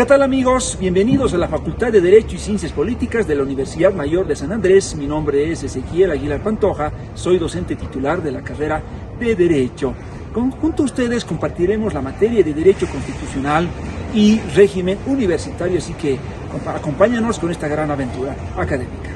¿Qué tal amigos? Bienvenidos a la Facultad de Derecho y Ciencias Políticas de la Universidad Mayor de San Andrés. Mi nombre es Ezequiel Aguilar Pantoja, soy docente titular de la carrera de Derecho. Junto a ustedes compartiremos la materia de Derecho Constitucional y Régimen Universitario, así que acompáñanos con esta gran aventura académica.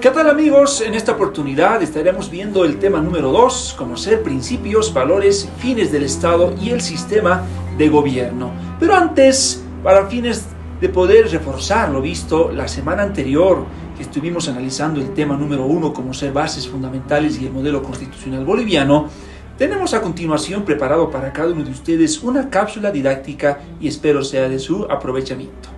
¿Qué tal amigos? En esta oportunidad estaremos viendo el tema número 2, conocer principios, valores, fines del Estado y el sistema de gobierno. Pero antes, para fines de poder reforzar lo visto la semana anterior, que estuvimos analizando el tema número 1, conocer bases fundamentales y el modelo constitucional boliviano, tenemos a continuación preparado para cada uno de ustedes una cápsula didáctica y espero sea de su aprovechamiento.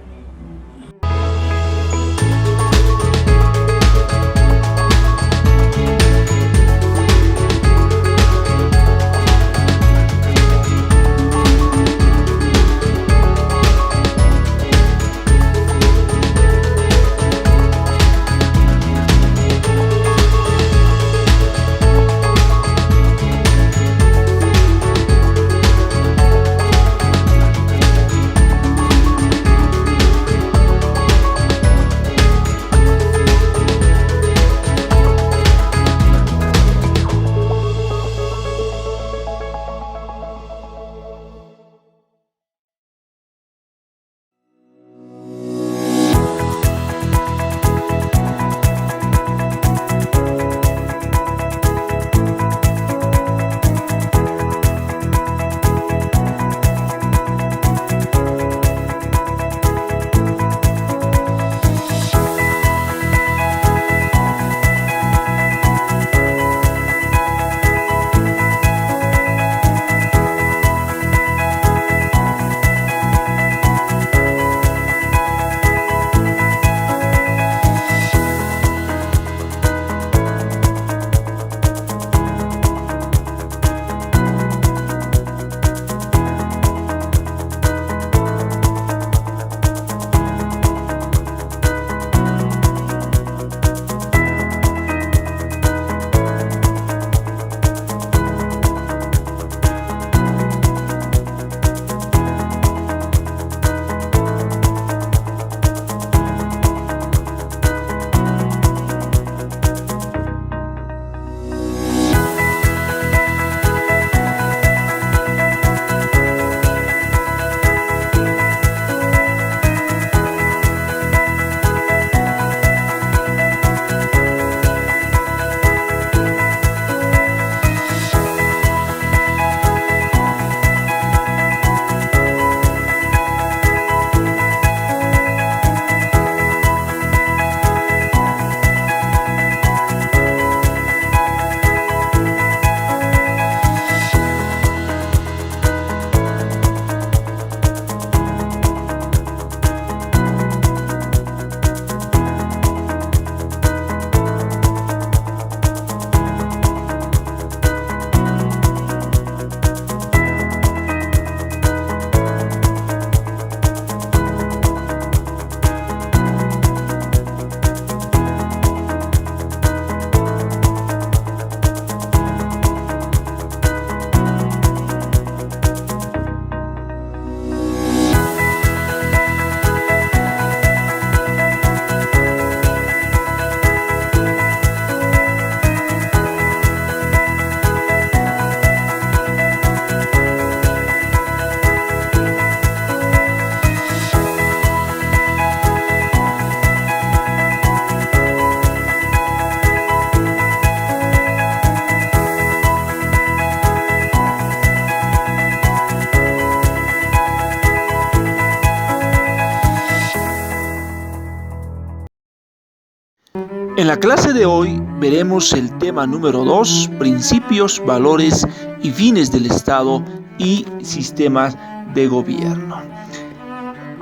En la clase de hoy veremos el tema número 2, principios, valores y fines del Estado y sistemas de gobierno.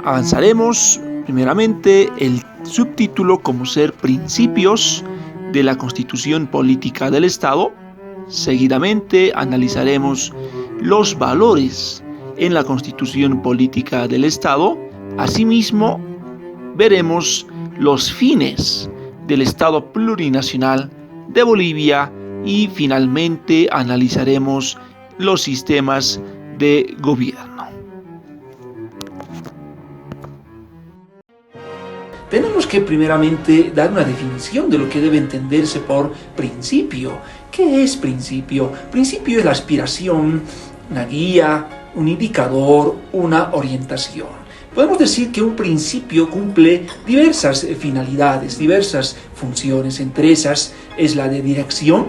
Avanzaremos primeramente el subtítulo como ser principios de la Constitución Política del Estado. Seguidamente analizaremos los valores en la Constitución Política del Estado. Asimismo, veremos los fines del Estado Plurinacional de Bolivia y finalmente analizaremos los sistemas de gobierno. Tenemos que primeramente dar una definición de lo que debe entenderse por principio. ¿Qué es principio? Principio es la aspiración, una guía, un indicador, una orientación. Podemos decir que un principio cumple diversas finalidades, diversas funciones. Entre esas es la de dirección,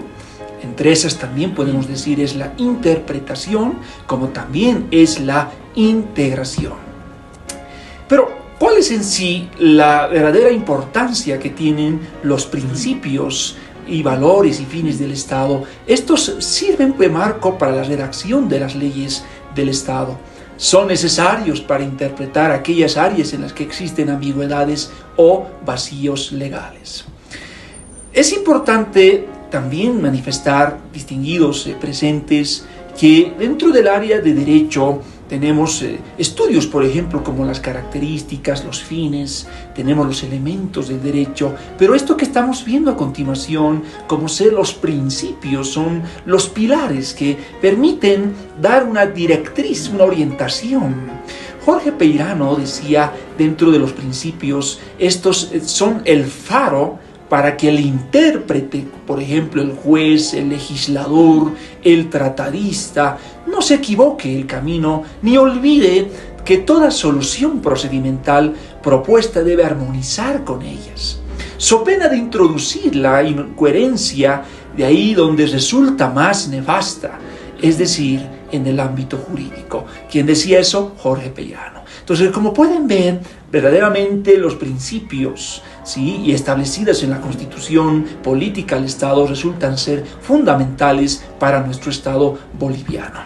entre esas también podemos decir es la interpretación, como también es la integración. Pero, ¿cuál es en sí la verdadera importancia que tienen los principios y valores y fines del Estado? Estos sirven de marco para la redacción de las leyes del Estado. Son necesarios para interpretar aquellas áreas en las que existen ambigüedades o vacíos legales. Es importante también manifestar, distinguidos presentes, que dentro del área de derecho tenemos estudios, por ejemplo, como las características, los fines, tenemos los elementos del derecho, pero esto que estamos viendo a continuación, como ser los principios, son los pilares que permiten dar una directriz, una orientación. Jorge Peirano decía dentro de los principios, estos son el faro para que el intérprete, por ejemplo el juez, el legislador, el tratadista, no se equivoque el camino ni olvide que toda solución procedimental propuesta debe armonizar con ellas. So pena de introducir la incoherencia de ahí donde resulta más nefasta, es decir, en el ámbito jurídico. ¿Quién decía eso? Jorge Peirano. Entonces, como pueden ver, verdaderamente los principios, ¿sí?, y establecidas en la Constitución Política del Estado resultan ser fundamentales para nuestro Estado boliviano.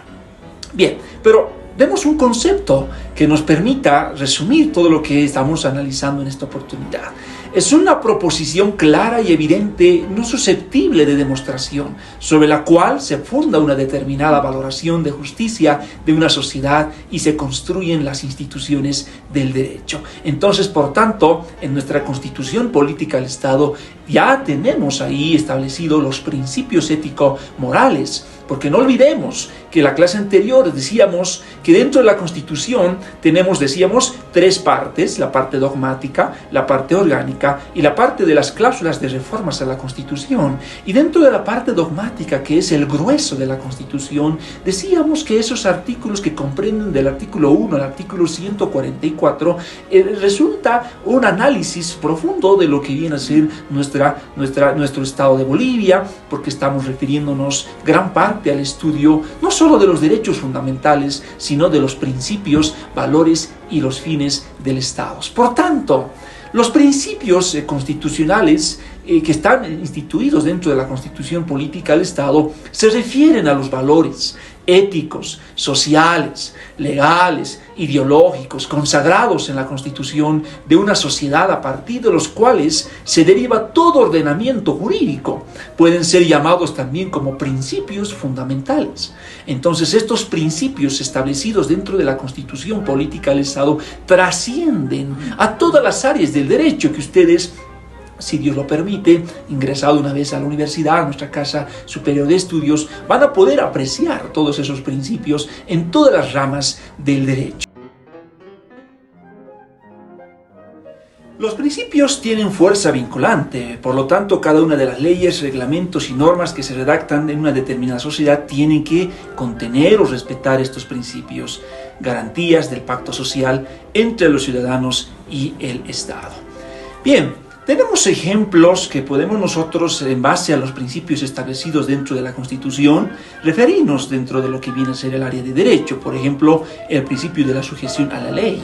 Bien, pero demos un concepto que nos permita resumir todo lo que estamos analizando en esta oportunidad. Es una proposición clara y evidente, no susceptible de demostración, sobre la cual se funda una determinada valoración de justicia de una sociedad y se construyen las instituciones del derecho. Entonces, por tanto, en nuestra Constitución Política del Estado ya tenemos ahí establecidos los principios ético-morales, porque no olvidemos que en la clase anterior decíamos que dentro de la Constitución tenemos, decíamos, tres partes: la parte dogmática, la parte orgánica y la parte de las cláusulas de reformas a la Constitución. Y dentro de la parte dogmática, que es el grueso de la Constitución, decíamos que esos artículos que comprenden del artículo 1 al artículo 144 resulta un análisis profundo de lo que viene a ser nuestro Estado de Bolivia, porque estamos refiriéndonos gran parte al estudio no solo de los derechos fundamentales, sino de los principios, valores y los fines del Estado. Por tanto, los principios constitucionales que están instituidos dentro de la Constitución Política del Estado se refieren a los valores éticos, sociales, legales, ideológicos, consagrados en la Constitución de una sociedad a partir de los cuales se deriva todo ordenamiento jurídico. Pueden ser llamados también como principios fundamentales. Entonces, estos principios establecidos dentro de la Constitución Política del Estado trascienden a todas las áreas del derecho que ustedes, si Dios lo permite, ingresado una vez a la universidad, a nuestra casa superior de estudios, van a poder apreciar todos esos principios en todas las ramas del derecho. Los principios tienen fuerza vinculante, por lo tanto, cada una de las leyes, reglamentos y normas que se redactan en una determinada sociedad tienen que contener o respetar estos principios, garantías del pacto social entre los ciudadanos y el Estado. Bien, tenemos ejemplos que podemos nosotros, en base a los principios establecidos dentro de la Constitución, referirnos dentro de lo que viene a ser el área de derecho. Por ejemplo, el principio de la sujeción a la ley,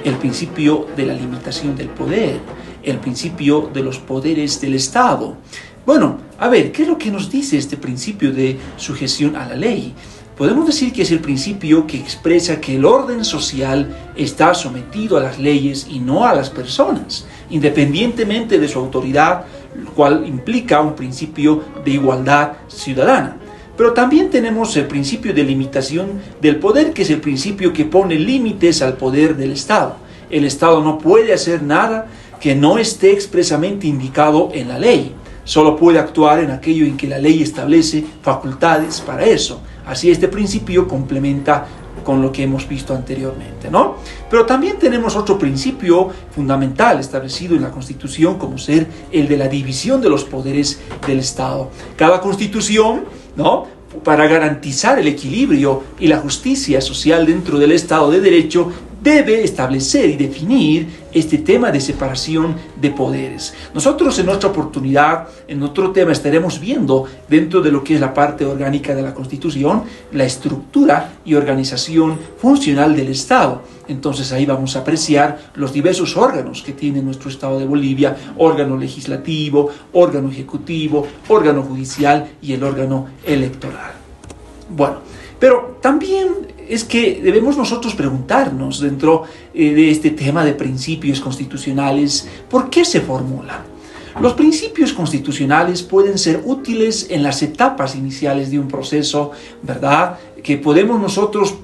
el principio de la limitación del poder, el principio de los poderes del Estado. Bueno, a ver, ¿qué es lo que nos dice este principio de sujeción a la ley? Podemos decir que es el principio que expresa que el orden social está sometido a las leyes y no a las personas, independientemente de su autoridad, lo cual implica un principio de igualdad ciudadana. Pero también tenemos el principio de limitación del poder, que es el principio que pone límites al poder del Estado. El Estado no puede hacer nada que no esté expresamente indicado en la ley. Solo puede actuar en aquello en que la ley establece facultades para eso. Así este principio complementa con lo que hemos visto anteriormente, ¿no? Pero también tenemos otro principio fundamental establecido en la Constitución, como ser el de la división de los poderes del Estado. Cada Constitución, ¿no?, para garantizar el equilibrio y la justicia social dentro del Estado de Derecho, debe establecer y definir este tema de separación de poderes. Nosotros en otra oportunidad, en otro tema, estaremos viendo dentro de lo que es la parte orgánica de la Constitución, la estructura y organización funcional del Estado. Entonces ahí vamos a apreciar los diversos órganos que tiene nuestro Estado de Bolivia: órgano legislativo, órgano ejecutivo, órgano judicial y el órgano electoral. Bueno, pero también es que debemos nosotros preguntarnos dentro de este tema de principios constitucionales, ¿por qué se formulan? Los principios constitucionales pueden ser útiles en las etapas iniciales de un proceso, ¿verdad?, que podemos nosotros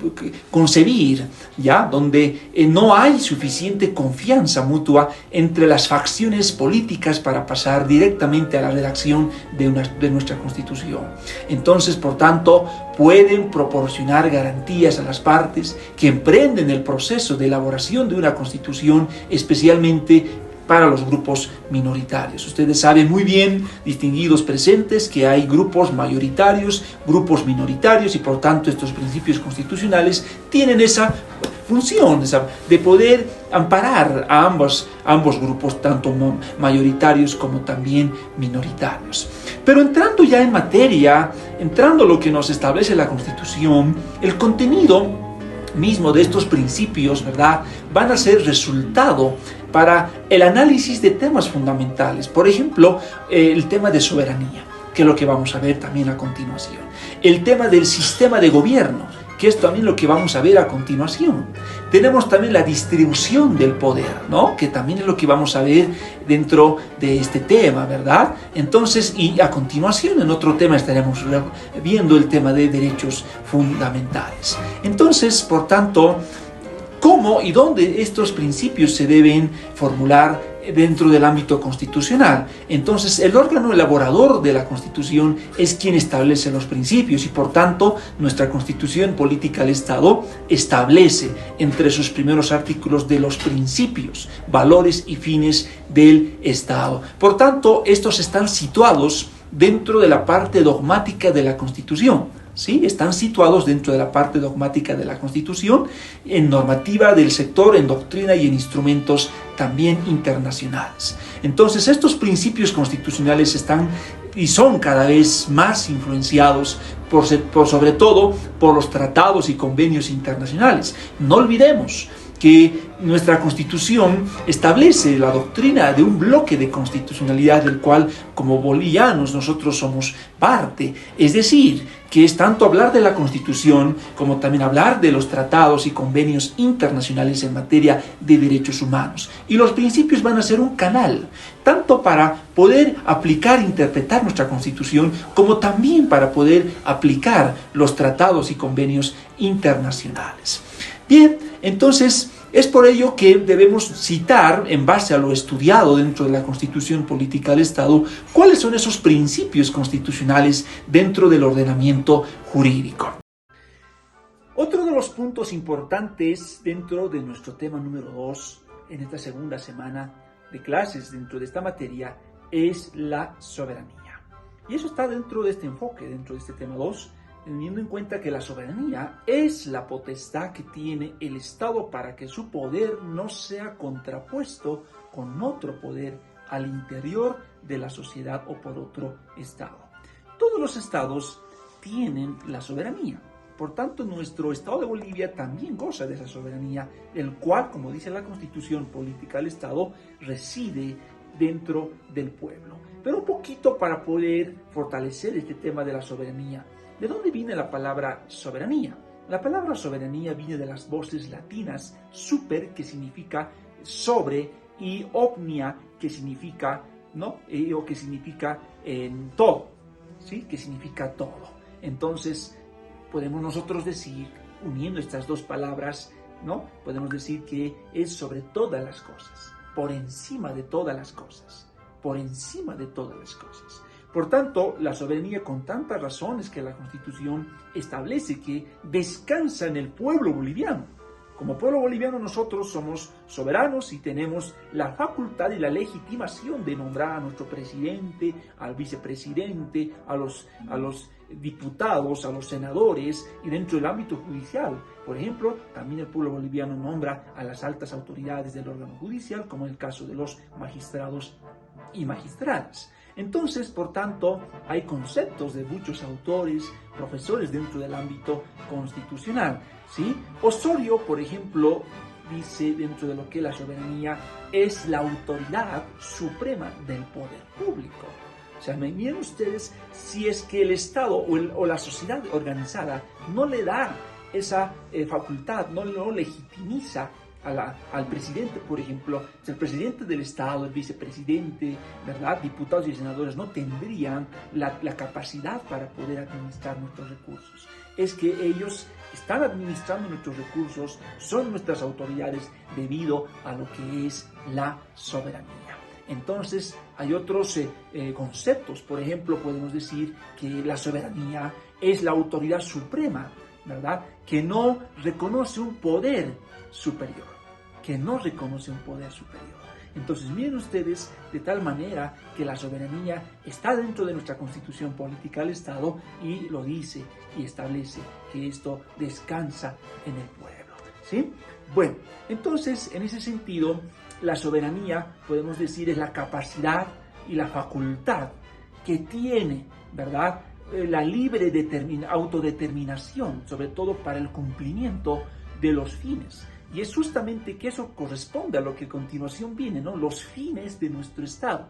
concebir, ¿ya?, donde no hay suficiente confianza mutua entre las facciones políticas para pasar directamente a la redacción de nuestra Constitución. Entonces, por tanto, pueden proporcionar garantías a las partes que emprenden el proceso de elaboración de una Constitución, especialmente para los grupos minoritarios. Ustedes saben muy bien, distinguidos presentes, que hay grupos mayoritarios, grupos minoritarios, y por tanto estos principios constitucionales tienen esa función de poder amparar a ambos grupos, tanto mayoritarios como también minoritarios. Pero entrando ya en materia, entrando a lo que nos establece la Constitución, el contenido mismo de estos principios, ¿verdad?, van a ser resultado para el análisis de temas fundamentales. Por ejemplo, el tema de soberanía, que es lo que vamos a ver también a continuación. El tema del sistema de gobierno, que es también lo que vamos a ver a continuación. Tenemos también la distribución del poder, ¿no?, que también es lo que vamos a ver dentro de este tema, ¿verdad? Entonces, y a continuación en otro tema estaremos viendo el tema de derechos fundamentales. Entonces, por tanto, ¿cómo y dónde estos principios se deben formular dentro del ámbito constitucional? Entonces, el órgano elaborador de la Constitución es quien establece los principios, y por tanto nuestra Constitución Política del Estado establece entre sus primeros artículos de los principios, valores y fines del Estado. Por tanto, estos están situados dentro de la parte dogmática de la Constitución. ¿Sí? Están situados dentro de la parte dogmática de la Constitución, en normativa del sector, en doctrina y en instrumentos también internacionales. Entonces, estos principios constitucionales están y son cada vez más influenciados sobre todo por los tratados y convenios internacionales. No olvidemos que nuestra Constitución establece la doctrina de un bloque de constitucionalidad del cual, como bolivianos, nosotros somos parte. Es decir, que es tanto hablar de la Constitución como también hablar de los tratados y convenios internacionales en materia de derechos humanos. Y los principios van a ser un canal, tanto para poder aplicar e interpretar nuestra Constitución, como también para poder aplicar los tratados y convenios internacionales. Bien, entonces es por ello que debemos citar, en base a lo estudiado dentro de la Constitución Política del Estado, cuáles son esos principios constitucionales dentro del ordenamiento jurídico. Otro de los puntos importantes dentro de nuestro tema número 2, en esta segunda semana de clases dentro de esta materia, es la soberanía. Y eso está dentro de este enfoque, dentro de este tema 2, teniendo en cuenta que la soberanía es la potestad que tiene el Estado para que su poder no sea contrapuesto con otro poder al interior de la sociedad o por otro Estado. Todos los estados tienen la soberanía, Por tanto, nuestro Estado de Bolivia también goza de esa soberanía, el cual, como dice la Constitución Política del Estado, reside dentro del pueblo. Pero un poquito para poder fortalecer este tema de la soberanía. ¿De dónde viene la palabra soberanía? La palabra soberanía viene de las voces latinas super, que significa sobre, y omnia, que significa, ¿no? O que significa en todo, ¿sí? Que significa todo. Entonces, podemos nosotros decir, uniendo estas dos palabras, ¿no? Podemos decir que es sobre todas las cosas, por encima de todas las cosas, por encima de todas las cosas. Por tanto, la soberanía, con tantas razones que la Constitución establece, que descansa en el pueblo boliviano. Como pueblo boliviano nosotros somos soberanos y tenemos la facultad y la legitimación de nombrar a nuestro presidente, al vicepresidente, a los diputados, a los senadores y dentro del ámbito judicial. Por ejemplo, también el pueblo boliviano nombra a las altas autoridades del órgano judicial, como en el caso de los magistrados y magistradas. Entonces, por tanto, hay conceptos de muchos autores, profesores dentro del ámbito constitucional, ¿sí? Osorio, por ejemplo, dice dentro de lo que la soberanía es la autoridad suprema del poder público. O sea, me miren ustedes, si es que el Estado o la sociedad organizada no le da esa facultad, no lo legitimiza al presidente, por ejemplo, si el presidente del Estado, el vicepresidente, ¿verdad?, diputados y senadores no tendrían la capacidad para poder administrar nuestros recursos. Es que ellos están administrando nuestros recursos, son nuestras autoridades debido a lo que es la soberanía. Entonces, hay otros conceptos. Por ejemplo, podemos decir que la soberanía es la autoridad suprema, ¿verdad?, que no reconoce un poder superior, Entonces, miren ustedes, de tal manera que la soberanía está dentro de nuestra Constitución Política del Estado y lo dice y establece que esto descansa en el pueblo, ¿sí? Bueno, entonces, en ese sentido, la soberanía, podemos decir, es la capacidad y la facultad que tiene, ¿verdad?, la libre autodeterminación, sobre todo para el cumplimiento de los fines. Y es justamente que eso corresponde a lo que a continuación viene, ¿no? Los fines de nuestro Estado.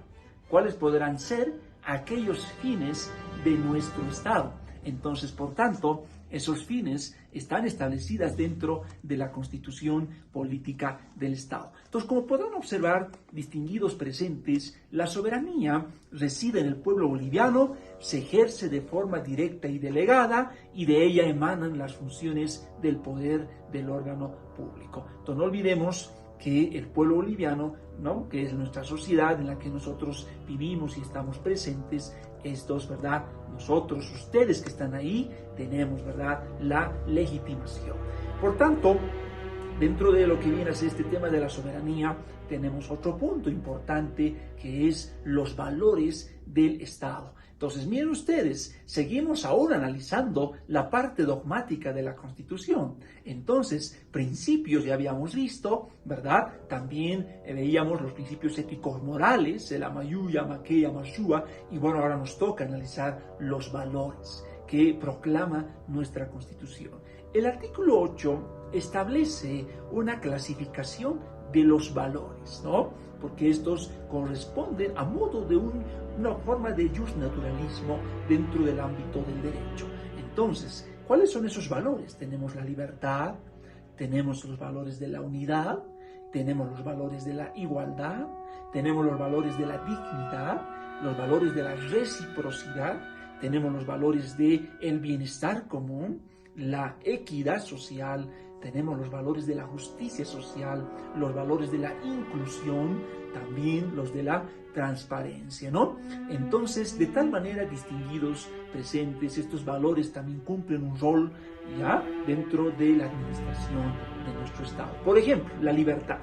¿Cuáles podrán ser aquellos fines de nuestro Estado? Entonces, por tanto, esos fines están establecidos dentro de la Constitución Política del Estado. Entonces, como podrán observar, distinguidos presentes, la soberanía reside en el pueblo boliviano, se ejerce de forma directa y delegada, y de ella emanan las funciones del poder del órgano público. Entonces, no olvidemos que el pueblo boliviano, ¿no?, que es nuestra sociedad en la que nosotros vivimos y estamos presentes, estos, ¿verdad?, nosotros, ustedes que están ahí, tenemos, ¿verdad?, la legitimación. Por tanto, dentro de lo que viene a ser este tema de la soberanía, tenemos otro punto importante que es los valores del Estado. Entonces, miren ustedes, seguimos ahora analizando la parte dogmática de la Constitución. Entonces, principios ya habíamos visto, ¿verdad? También veíamos los principios éticos morales, el Amayuya, Maqueya, Mashua, y bueno, ahora nos toca analizar los valores que proclama nuestra Constitución. El artículo 8 establece una clasificación de los valores, ¿no? Porque estos corresponden a modo de una forma de justnaturalismo dentro del ámbito del derecho. Entonces, ¿cuáles son esos valores? Tenemos la libertad, tenemos los valores de la unidad, tenemos los valores de la igualdad, tenemos los valores de la dignidad, los valores de la reciprocidad, tenemos los valores del bienestar común, la equidad social, tenemos los valores de la justicia social, los valores de la inclusión, también los de la transparencia, ¿no? Entonces, de tal manera, distinguidos presentes, estos valores también cumplen un rol ya dentro de la administración de nuestro Estado. Por ejemplo, la libertad.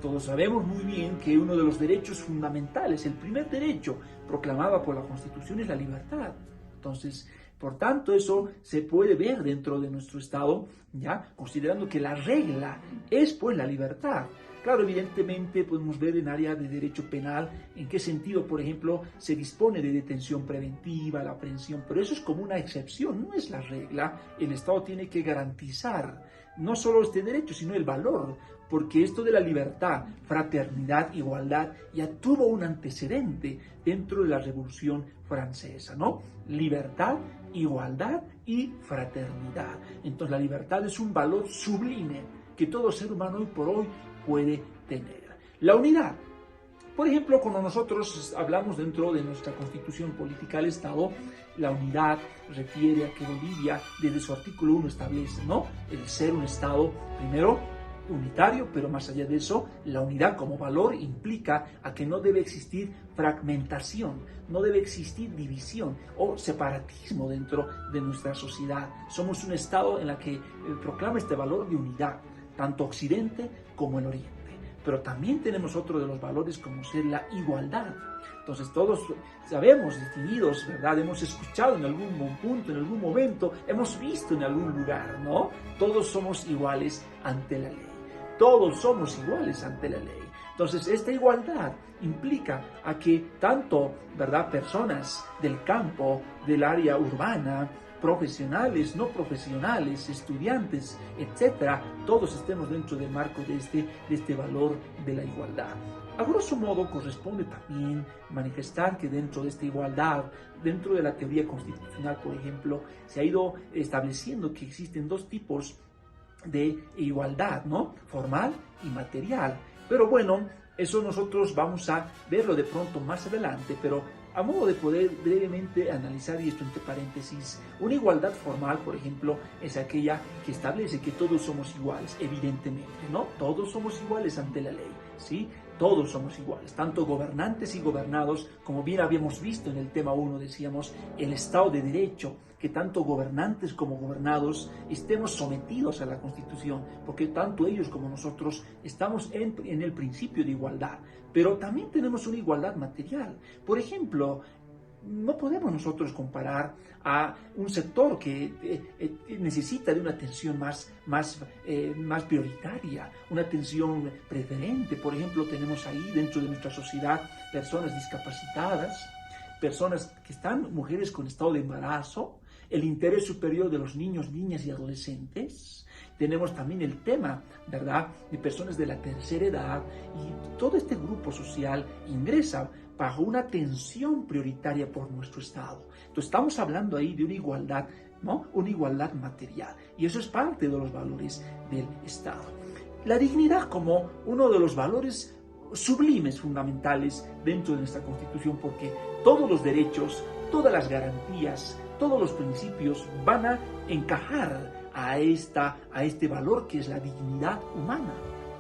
Todos sabemos muy bien que uno de los derechos fundamentales, el primer derecho proclamado por la Constitución, es la libertad. Entonces, por tanto, eso se puede ver dentro de nuestro Estado, ¿ya? Considerando que la regla es pues la libertad. Claro, evidentemente podemos ver en área de derecho penal en qué sentido, por ejemplo, se dispone de detención preventiva, la aprehensión, pero eso es como una excepción, no es la regla. El Estado tiene que garantizar no solo este derecho, sino el valor, porque esto de la libertad, fraternidad, igualdad, ya tuvo un antecedente dentro de la Revolución Francesa, ¿no? Libertad, igualdad y fraternidad. Entonces la libertad es un valor sublime que todo ser humano hoy por hoy puede tener. La unidad. Por ejemplo, cuando nosotros hablamos dentro de nuestra Constitución Política del Estado, la unidad refiere a que Bolivia, desde su artículo 1, establece, ¿no?, el ser un Estado, primero, unitario, pero más allá de eso, la unidad como valor implica a que no debe existir fragmentación, no debe existir división o separatismo dentro de nuestra sociedad. Somos un Estado en la que proclama este valor de unidad, tanto Occidente como el Oriente. Pero también tenemos otro de los valores como ser la igualdad. Entonces todos sabemos, distinguidos, ¿verdad? Hemos escuchado en algún punto, en algún momento, hemos visto en algún lugar, ¿no? Todos somos iguales ante la ley. Todos somos iguales ante la ley. Entonces esta igualdad implica a que tanto, ¿verdad?, personas del campo, del área urbana, profesionales, no profesionales, estudiantes, etcétera, todos estemos dentro del marco de este valor de la igualdad. A grosso modo corresponde también manifestar que dentro de esta igualdad, dentro de la teoría constitucional, por ejemplo, se ha ido estableciendo que existen dos tipos de igualdad, ¿no?, formal y material. Pero bueno, eso nosotros vamos a verlo de pronto más adelante, pero a modo de poder brevemente analizar, y esto entre paréntesis, una igualdad formal, por ejemplo, es aquella que establece que todos somos iguales, evidentemente, ¿no? Todos somos iguales ante la ley, ¿sí? Todos somos iguales, tanto gobernantes y gobernados, como bien habíamos visto en el tema 1, decíamos, el Estado de Derecho, que tanto gobernantes como gobernados estemos sometidos a la Constitución, porque tanto ellos como nosotros estamos en el principio de igualdad, pero también tenemos una igualdad material. Por ejemplo, no podemos nosotros comparar a un sector que necesita de una atención más prioritaria, una atención preferente. Por ejemplo, tenemos ahí dentro de nuestra sociedad personas discapacitadas, personas que están, mujeres con estado de embarazo, el interés superior de los niños, niñas y adolescentes. Tenemos también el tema, ¿verdad?, de personas de la tercera edad, y todo este grupo social ingresa bajo una atención prioritaria por nuestro Estado. Entonces estamos hablando ahí de una igualdad, ¿no?, una igualdad material, y eso es parte de los valores del Estado. La dignidad como uno de los valores sublimes, fundamentales dentro de nuestra Constitución, porque todos los derechos, todas las garantías, todos los principios van a encajar a este valor que es la dignidad humana,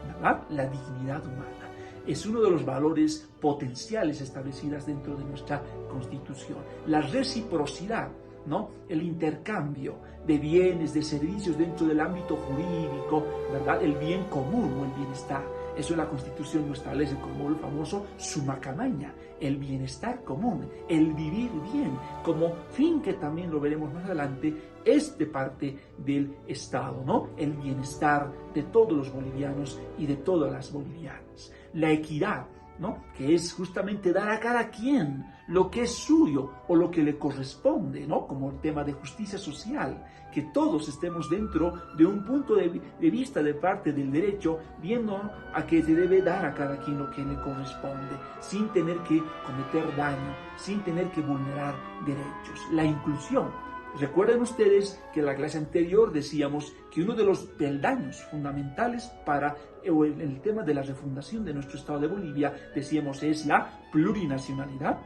¿verdad? La dignidad humana es uno de los valores potenciales establecidos dentro de nuestra Constitución. La reciprocidad, ¿no?, el intercambio de bienes, de servicios dentro del ámbito jurídico, ¿verdad?, el bien común o el bienestar. Eso la Constitución lo establece como el famoso summa camaña, el bienestar común, el vivir bien, como fin que también lo veremos más adelante, es de parte del Estado, ¿no? El bienestar de todos los bolivianos y de todas las bolivianas. La equidad, ¿no?, que es justamente dar a cada quien lo que es suyo o lo que le corresponde, ¿no?, como el tema de justicia social, que todos estemos dentro de un punto de vista de parte del derecho, viendo a que se debe dar a cada quien lo que le corresponde, sin tener que cometer daño, sin tener que vulnerar derechos. La inclusión. Recuerden ustedes que en la clase anterior decíamos que uno de los peldaños fundamentales para el tema de la refundación de nuestro Estado de Bolivia, decíamos, es la plurinacionalidad,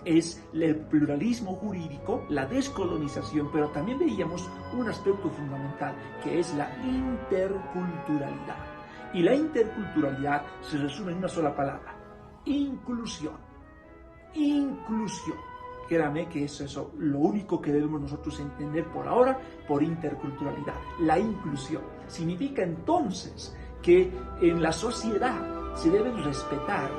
es el pluralismo jurídico, la descolonización, pero también veíamos un aspecto fundamental, que es la interculturalidad. Y la interculturalidad se resume en una sola palabra: inclusión. Inclusión. Créame que es eso lo único que debemos nosotros entender por ahora por interculturalidad. La inclusión significa entonces que en la sociedad se deben respetar,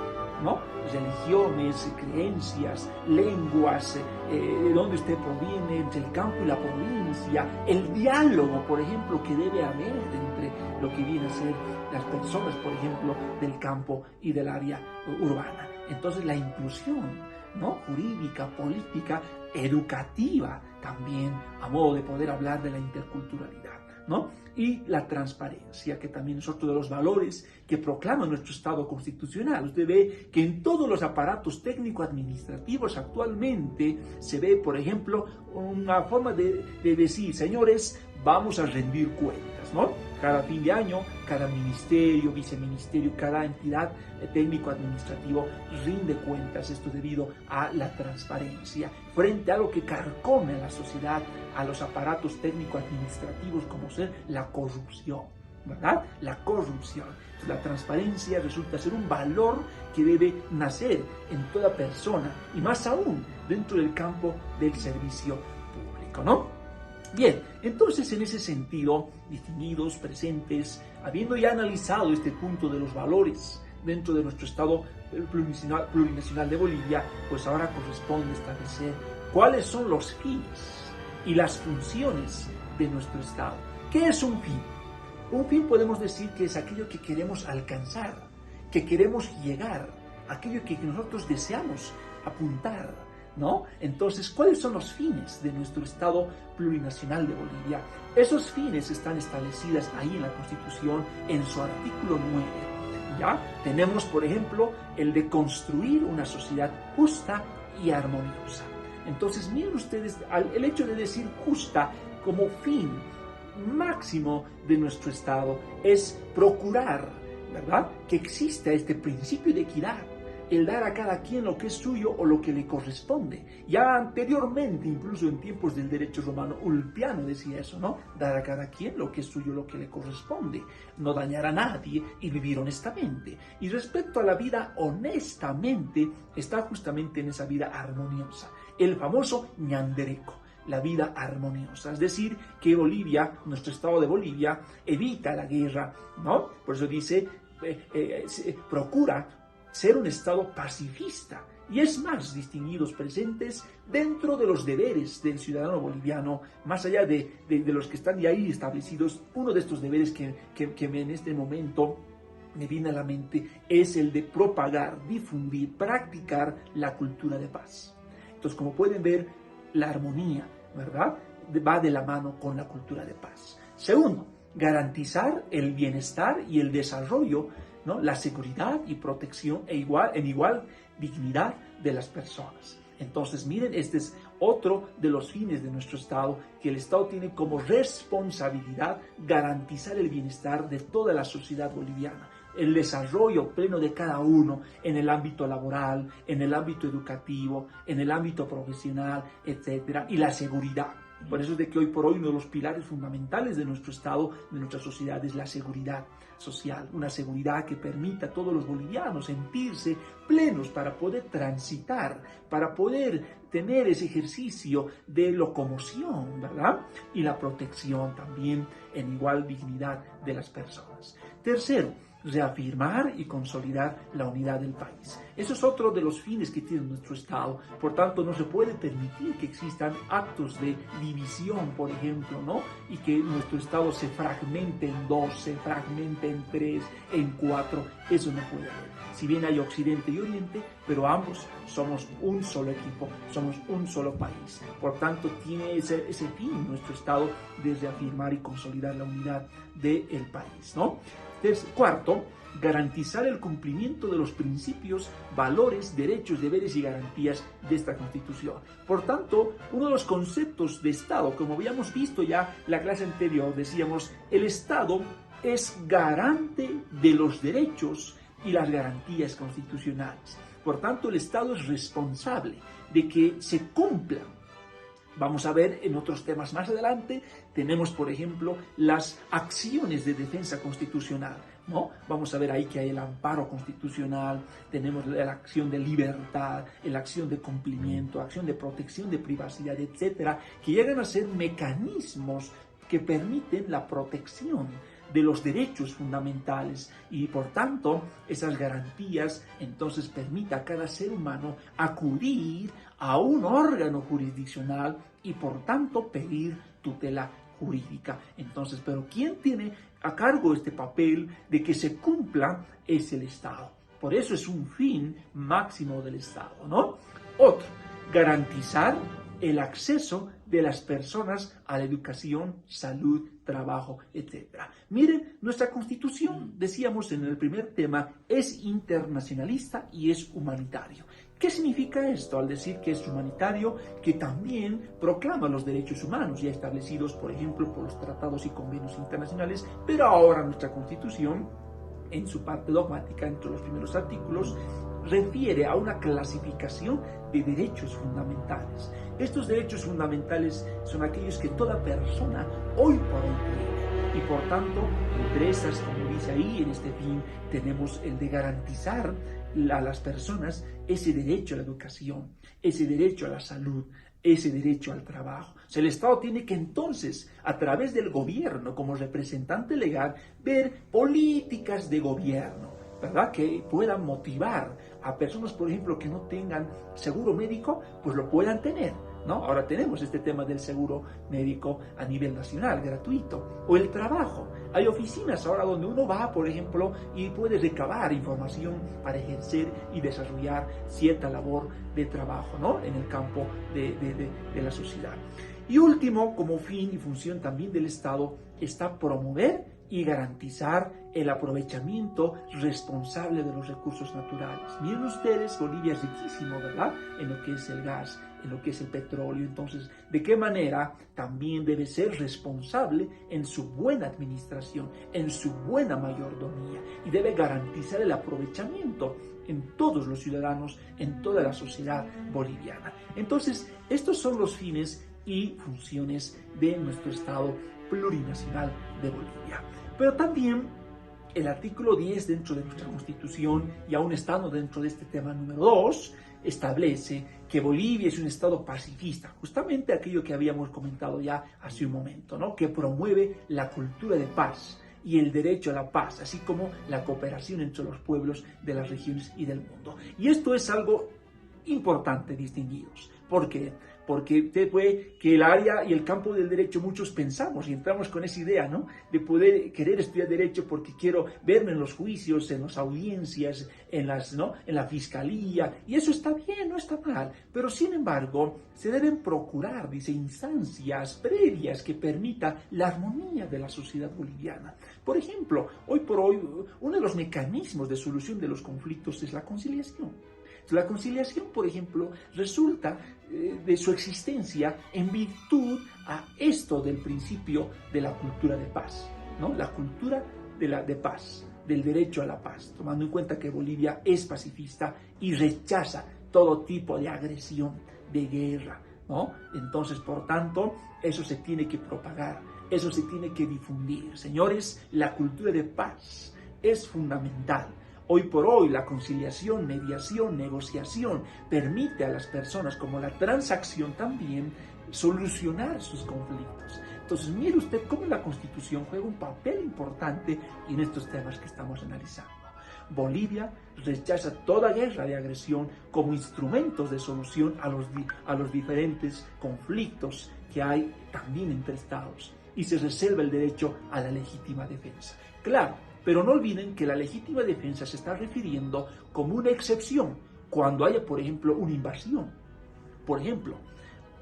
¿no? Religiones, creencias, lenguas, de dónde usted proviene, entre el campo y la provincia, el diálogo, por ejemplo, que debe haber entre lo que viene a ser las personas, por ejemplo, del campo y del área urbana. Entonces la inclusión, ¿no? Jurídica, política, educativa también, a modo de poder hablar de la interculturalidad, ¿no? Y la transparencia, que también es otro de los valores que proclama nuestro Estado constitucional. Usted ve que en todos los aparatos técnico-administrativos actualmente se ve, por ejemplo, una forma de decir, señores, vamos a rendir cuentas, ¿no? Cada fin de año, cada ministerio, viceministerio, cada entidad técnico-administrativo rinde cuentas, esto debido a la transparencia, frente a algo que carcome a la sociedad, a los aparatos técnico-administrativos, como ser la corrupción, ¿verdad? La corrupción. Entonces, la transparencia resulta ser un valor que debe nacer en toda persona, y más aún dentro del campo del servicio público, ¿no? Bien, entonces en ese sentido, distinguidos, presentes, habiendo ya analizado este punto de los valores dentro de nuestro Estado plurinacional de Bolivia, pues ahora corresponde establecer cuáles son los fines y las funciones de nuestro Estado. ¿Qué es un fin? Un fin podemos decir que es aquello que queremos alcanzar, que queremos llegar, aquello que nosotros deseamos apuntar, ¿no? Entonces, ¿cuáles son los fines de nuestro Estado plurinacional de Bolivia? Esos fines están establecidos ahí en la Constitución, en su artículo 9. ¿Ya? Tenemos, por ejemplo, el de construir una sociedad justa y armoniosa. Entonces, miren ustedes, el hecho de decir justa como fin máximo de nuestro Estado es procurar, ¿verdad?, que exista este principio de equidad, el dar a cada quien lo que es suyo o lo que le corresponde. Ya anteriormente, incluso en tiempos del derecho romano, Ulpiano decía eso, ¿no? Dar a cada quien lo que es suyo, lo que le corresponde, no dañar a nadie y vivir honestamente. Y respecto a la vida honestamente, está justamente en esa vida armoniosa, el famoso ñandereco, la vida armoniosa. Es decir, que Bolivia, nuestro Estado de Bolivia, evita la guerra, ¿no? Por eso dice, procura ser un Estado pacifista. Y es más, distinguidos presentes, dentro de los deberes del ciudadano boliviano, más allá de los que están de ahí establecidos, uno de estos deberes que en este momento me viene a la mente es el de propagar, difundir, practicar la cultura de paz. Entonces, como pueden ver, la armonía, ¿verdad?, va de la mano con la cultura de paz. Segundo, garantizar el bienestar y el desarrollo, ¿no?, la seguridad y protección en igual dignidad de las personas. Entonces, miren, este es otro de los fines de nuestro Estado, que el Estado tiene como responsabilidad garantizar el bienestar de toda la sociedad boliviana, el desarrollo pleno de cada uno en el ámbito laboral, en el ámbito educativo, en el ámbito profesional, etcétera, y la seguridad. Por eso es de que hoy por hoy uno de los pilares fundamentales de nuestro Estado, de nuestra sociedad, es la seguridad social. Una seguridad que permita a todos los bolivianos sentirse plenos para poder transitar, para poder tener ese ejercicio de locomoción, ¿verdad? Y la protección también en igual dignidad de las personas. Tercero, reafirmar y consolidar la unidad del país. Eso es otro de los fines que tiene nuestro Estado. Por tanto, no se puede permitir que existan actos de división, por ejemplo, ¿no? Y que nuestro Estado se fragmente en dos, se fragmente en tres, en cuatro. Eso no puede haber. Si bien hay Occidente y Oriente, pero ambos somos un solo equipo, somos un solo país. Por tanto, tiene ese fin nuestro Estado de reafirmar y consolidar la unidad del país, ¿no? Cuarto, garantizar el cumplimiento de los principios, valores, derechos, deberes y garantías de esta Constitución. Por tanto, uno de los conceptos de Estado, como habíamos visto ya en la clase anterior, decíamos, el Estado es garante de los derechos y las garantías constitucionales. Por tanto, el Estado es responsable de que se cumplan. Vamos a ver en otros temas más adelante, tenemos por ejemplo las acciones de defensa constitucional, ¿no? Vamos a ver ahí que hay el amparo constitucional, tenemos la acción de libertad, la acción de cumplimiento, acción de protección de privacidad, etcétera, que llegan a ser mecanismos que permiten la protección de los derechos fundamentales y por tanto esas garantías entonces permiten a cada ser humano acudir a un órgano jurisdiccional y por tanto pedir tutela jurídica. Entonces, pero ¿quién tiene a cargo este papel de que se cumpla? Es el Estado. Por eso es un fin máximo del Estado, ¿no? Otro, garantizar el acceso de las personas a la educación, salud, trabajo, etc. Miren, nuestra Constitución, decíamos en el primer tema, es internacionalista y es humanitario. ¿Qué significa esto al decir que es humanitario? Que también proclama los derechos humanos ya establecidos, por ejemplo, por los tratados y convenios internacionales, pero ahora nuestra Constitución, en su parte dogmática, entre los primeros artículos, refiere a una clasificación de derechos fundamentales. Estos derechos fundamentales son aquellos que toda persona hoy por hoy tiene. Y por tanto, entre esas, como dice ahí, en este fin, tenemos el de garantizar a las personas ese derecho a la educación, ese derecho a la salud, ese derecho al trabajo. O sea, el Estado tiene que entonces, a través del gobierno, como representante legal, ver políticas de gobierno, ¿verdad? Que puedan motivar a personas, por ejemplo, que no tengan seguro médico, pues lo puedan tener, ¿no? Ahora tenemos este tema del seguro médico a nivel nacional, gratuito. O el trabajo. Hay oficinas ahora donde uno va, por ejemplo, y puede recabar información para ejercer y desarrollar cierta labor de trabajo, ¿no? En el campo de la sociedad. Y último, como fin y función también del Estado, está promover y garantizar el aprovechamiento responsable de los recursos naturales. Miren ustedes, Bolivia es riquísimo, ¿verdad? En lo que es el gas, en lo que es el petróleo. Entonces, ¿de qué manera también debe ser responsable en su buena administración, en su buena mayordomía? Y debe garantizar el aprovechamiento en todos los ciudadanos, en toda la sociedad boliviana. Entonces, estos son los fines y funciones de nuestro Estado plurinacional de Bolivia. Pero también el artículo 10 dentro de nuestra Constitución, y aún estando dentro de este tema número 2, establece que Bolivia es un Estado pacifista, justamente aquello que habíamos comentado ya hace un momento, ¿no? Que promueve la cultura de paz y el derecho a la paz, así como la cooperación entre los pueblos de las regiones y del mundo. Y esto es algo importante, distinguidos. ¿Por qué? Porque fue que el área y el campo del derecho muchos pensamos y entramos con esa idea, ¿no? De poder querer estudiar derecho porque quiero verme en los juicios, en las audiencias, ¿no? En la fiscalía, y eso está bien, no está mal, pero sin embargo se deben procurar, dice, instancias previas que permitan la armonía de la sociedad boliviana. Por ejemplo, hoy por hoy uno de los mecanismos de solución de los conflictos es la conciliación. La conciliación, por ejemplo, resulta de su existencia en virtud a esto del principio de la cultura de paz, ¿no? La cultura de paz, del derecho a la paz, tomando en cuenta que Bolivia es pacifista y rechaza todo tipo de agresión, de guerra, ¿no? Entonces, por tanto, eso se tiene que propagar, eso se tiene que difundir. Señores, la cultura de paz es fundamental. Hoy por hoy la conciliación, mediación, negociación permite a las personas, como la transacción también, solucionar sus conflictos. Entonces mire usted cómo la Constitución juega un papel importante en estos temas que estamos analizando. Bolivia rechaza toda guerra de agresión como instrumentos de solución a los diferentes conflictos que hay también entre estados y se reserva el derecho a la legítima defensa. Claro, pero no olviden que la legítima defensa se está refiriendo como una excepción cuando haya, por ejemplo, una invasión. Por ejemplo,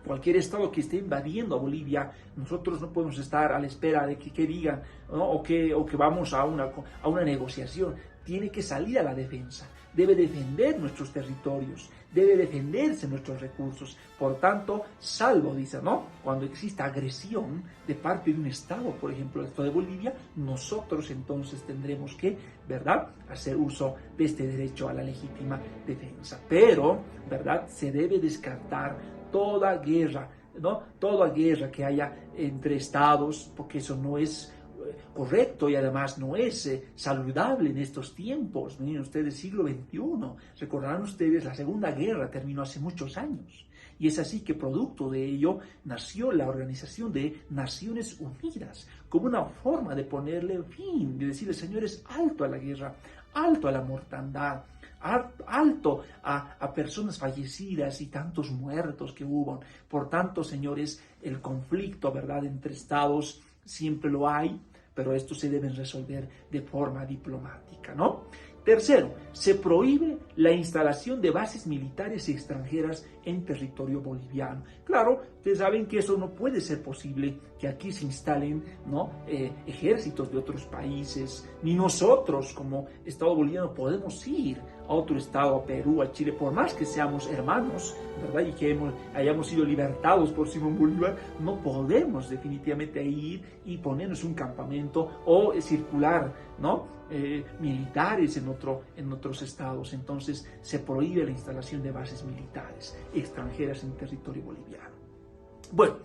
cualquier estado que esté invadiendo a Bolivia, nosotros no podemos estar a la espera de que digan, ¿no? o que vamos a una negociación. Tiene que salir a la defensa, debe defender nuestros territorios, debe defenderse nuestros recursos. Por tanto, salvo, dice, ¿no? Cuando exista agresión de parte de un Estado, por ejemplo, el Estado de Bolivia, nosotros entonces tendremos que, ¿verdad?, hacer uso de este derecho a la legítima defensa. Pero, ¿verdad?, se debe descartar toda guerra, ¿no? Toda guerra que haya entre Estados, porque eso no es correcto y además no es saludable en estos tiempos. Miren ustedes, siglo XXI. Recordarán ustedes, la Segunda Guerra terminó hace muchos años Y es así que producto de ello nació la Organización de Naciones Unidas, como una forma de ponerle fin, de decirle, señores, alto a la guerra, alto a la mortandad, alto a personas fallecidas y tantos muertos que hubo. Por tanto, señores, el conflicto, ¿verdad?, entre estados siempre lo hay, pero esto se debe resolver de forma diplomática, ¿no? Tercero, se prohíbe la instalación de bases militares extranjeras en territorio boliviano. Claro, ustedes saben que eso no puede ser posible, que aquí se instalen, ¿no?, ejércitos de otros países, ni nosotros como Estado boliviano podemos ir a otro estado, a Perú, a Chile, por más que seamos hermanos, ¿verdad?, y que hayamos sido libertados por Simón Bolívar, no podemos definitivamente ir y ponernos un campamento o circular, ¿no?, militares en otros estados. Entonces se prohíbe la instalación de bases militares extranjeras en territorio boliviano. Bueno,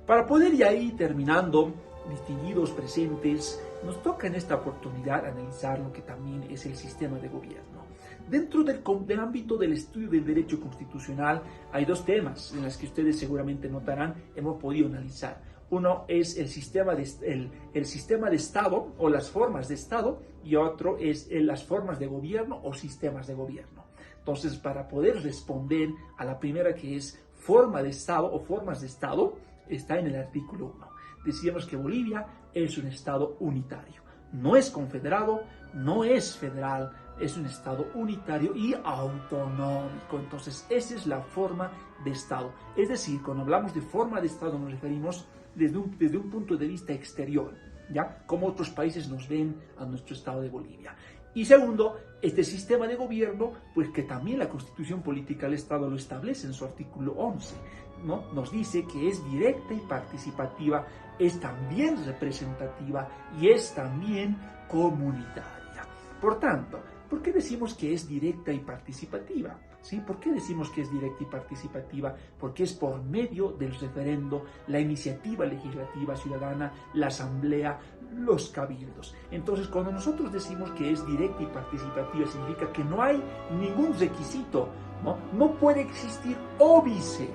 para poder ya ir terminando, distinguidos presentes, nos toca en esta oportunidad analizar lo que también es el sistema de gobierno. Dentro del ámbito del estudio del derecho constitucional hay dos temas en los que ustedes seguramente notarán hemos podido analizar. Uno es el sistema de Estado o las formas de Estado, y otro es las formas de gobierno o sistemas de gobierno. Entonces, para poder responder a la primera, que es forma de Estado o formas de Estado, está en el artículo 1. Decíamos que Bolivia es un Estado unitario. No es confederado, no es federal, es un Estado unitario y autonómico. Entonces, esa es la forma de Estado. Es decir, cuando hablamos de forma de Estado nos referimos desde un punto de vista exterior, ¿ya? Cómo otros países nos ven a nuestro Estado de Bolivia. Y segundo, este sistema de gobierno, pues que también la Constitución Política del Estado lo establece en su artículo 11, ¿no? Nos dice que es directa y participativa, es también representativa y es también comunitaria. Por tanto, ¿por qué decimos que es directa y participativa? ¿Sí? ¿Por qué decimos que es directa y participativa? Porque es por medio del referendo, la iniciativa legislativa ciudadana, la asamblea, los cabildos. Entonces, cuando nosotros decimos que es directa y participativa, significa que no hay ningún requisito, ¿no? No puede existir óbice,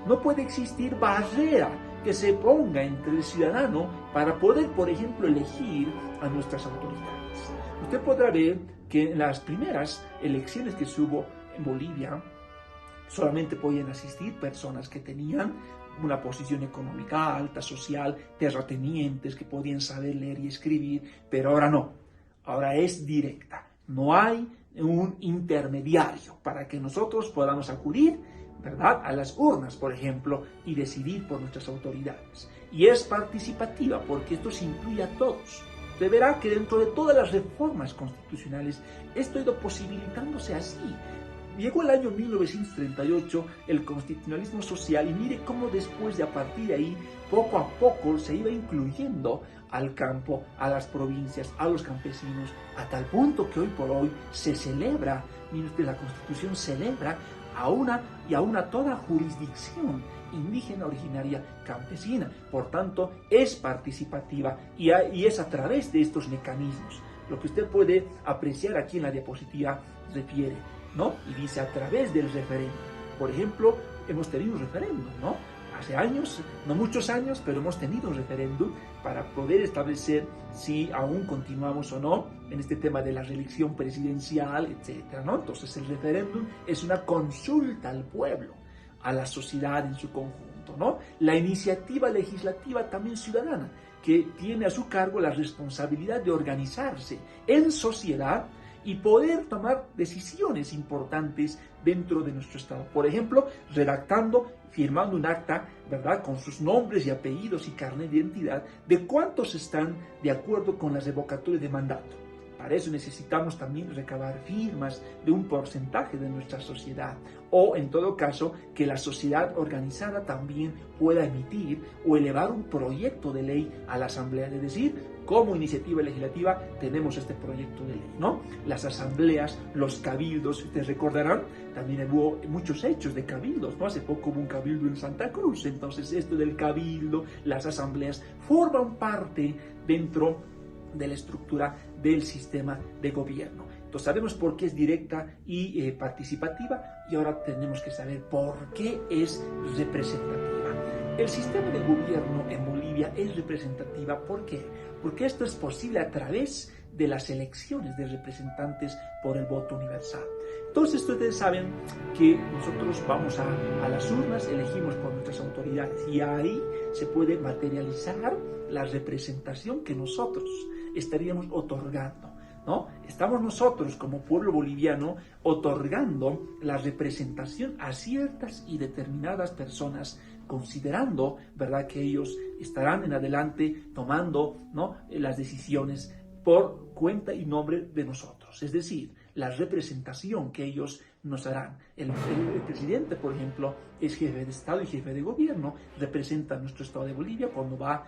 no puede existir barrera que se ponga entre el ciudadano para poder, por ejemplo, elegir a nuestras autoridades. Usted podrá ver que en las primeras elecciones que hubo en Bolivia solamente podían asistir personas que tenían una posición económica alta, social, terratenientes, que podían saber leer y escribir, pero ahora no, ahora es directa, no hay un intermediario para que nosotros podamos acudir, ¿verdad?, a las urnas, por ejemplo, y decidir por nuestras autoridades. Y es participativa porque esto se incluye a todos. Usted verá que dentro de todas las reformas constitucionales esto ha ido posibilitándose así. Llegó el año 1938, el constitucionalismo social, y mire cómo después de a partir de ahí, poco a poco se iba incluyendo al campo, a las provincias, a los campesinos, a tal punto que hoy por hoy se celebra, mire usted, la Constitución celebra a una toda jurisdicción indígena, originaria, campesina. Por tanto, es participativa y es a través de estos mecanismos. Lo que usted puede apreciar aquí en la diapositiva refiere, ¿no? Y dice a través del referéndum. Por ejemplo, hemos tenido un referéndum, ¿no? Hace años, no muchos años, pero hemos tenido un referéndum para poder establecer si aún continuamos o no en este tema de la reelección presidencial, etcétera, ¿no? Entonces el referéndum es una consulta al pueblo, a la sociedad en su conjunto, ¿no? La iniciativa legislativa también ciudadana, que tiene a su cargo la responsabilidad de organizarse en sociedad y poder tomar decisiones importantes dentro de nuestro Estado. Por ejemplo, redactando, firmando un acta, ¿verdad?, con sus nombres y apellidos y carnet de identidad de cuántos están de acuerdo con la revocatoria de mandato. Para eso necesitamos también recabar firmas de un porcentaje de nuestra sociedad, o en todo caso que la sociedad organizada también pueda emitir o elevar un proyecto de ley a la asamblea, es decir, como iniciativa legislativa tenemos este proyecto de ley, ¿no? Las asambleas, los cabildos, ustedes recordarán, también hubo muchos hechos de cabildos, ¿no? Hace poco hubo un cabildo en Santa Cruz, entonces esto del cabildo, las asambleas forman parte dentro de la estructura del sistema de gobierno. Entonces sabemos por qué es directa y participativa, y ahora tenemos que saber por qué es representativa. El sistema de gobierno en Bolivia es representativa. ¿Por qué? Porque esto es posible a través de las elecciones de representantes por el voto universal. Entonces ustedes saben que nosotros vamos a las urnas, elegimos por nuestras autoridades, y ahí se puede materializar la representación que nosotros estaríamos otorgando, ¿no? Estamos nosotros como pueblo boliviano otorgando la representación a ciertas y determinadas personas, considerando, ¿verdad?, que ellos estarán en adelante tomando, ¿no?, las decisiones por cuenta y nombre de nosotros, es decir, la representación que ellos nos harán. El presidente, por ejemplo, es jefe de Estado y jefe de gobierno, representa a nuestro Estado de Bolivia cuando va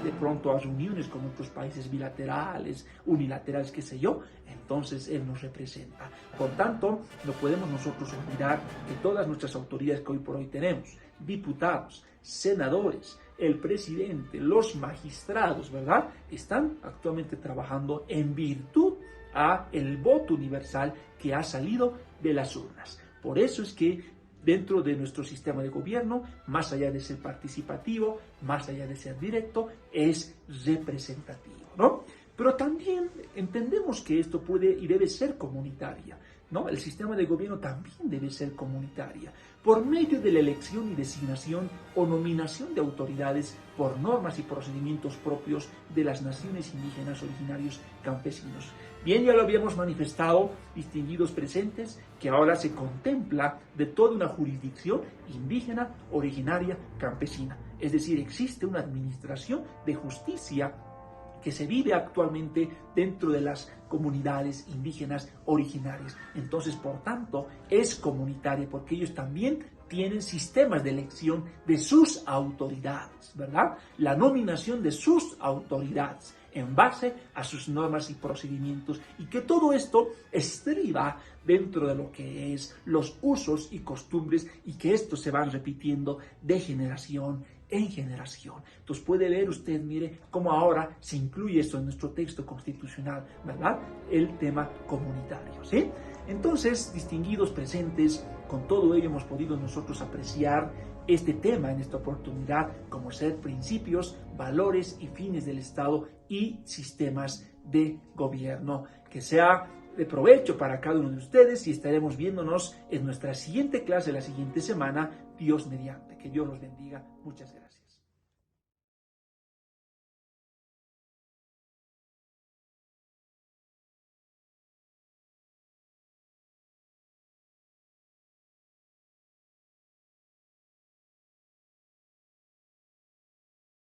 de pronto a reuniones con otros países bilaterales, unilaterales, qué sé yo, entonces él nos representa. Por tanto, no podemos nosotros olvidar que todas nuestras autoridades que hoy por hoy tenemos, diputados, senadores, el presidente, los magistrados, ¿verdad?, están actualmente trabajando en virtud a el voto universal que ha salido de las urnas. Por eso es que dentro de nuestro sistema de gobierno, más allá de ser participativo, más allá de ser directo, es representativo, ¿no? Pero también entendemos que esto puede y debe ser comunitaria, ¿no? El sistema de gobierno también debe ser comunitaria, por medio de la elección y designación o nominación de autoridades por normas y procedimientos propios de las naciones indígenas originarios campesinos. Bien, ya lo habíamos manifestado, distinguidos presentes, que ahora se contempla de toda una jurisdicción indígena originaria campesina. Es decir, existe una administración de justicia que se vive actualmente dentro de las comunidades indígenas originarias. Entonces, por tanto, es comunitaria porque ellos también tienen sistemas de elección de sus autoridades, ¿verdad? La nominación de sus autoridades en base a sus normas y procedimientos, y que todo esto estriba dentro de lo que es los usos y costumbres, y que estos se van repitiendo de generación en generación. Entonces puede ver usted, mire, cómo ahora se incluye esto en nuestro texto constitucional, ¿verdad? El tema comunitario, ¿sí? Entonces, distinguidos presentes, con todo ello hemos podido nosotros apreciar este tema en esta oportunidad como ser principios, valores y fines del Estado y sistemas de gobierno. Que sea de provecho para cada uno de ustedes, y estaremos viéndonos en nuestra siguiente clase la siguiente semana, Dios mediante. Que Dios los bendiga. Muchas gracias.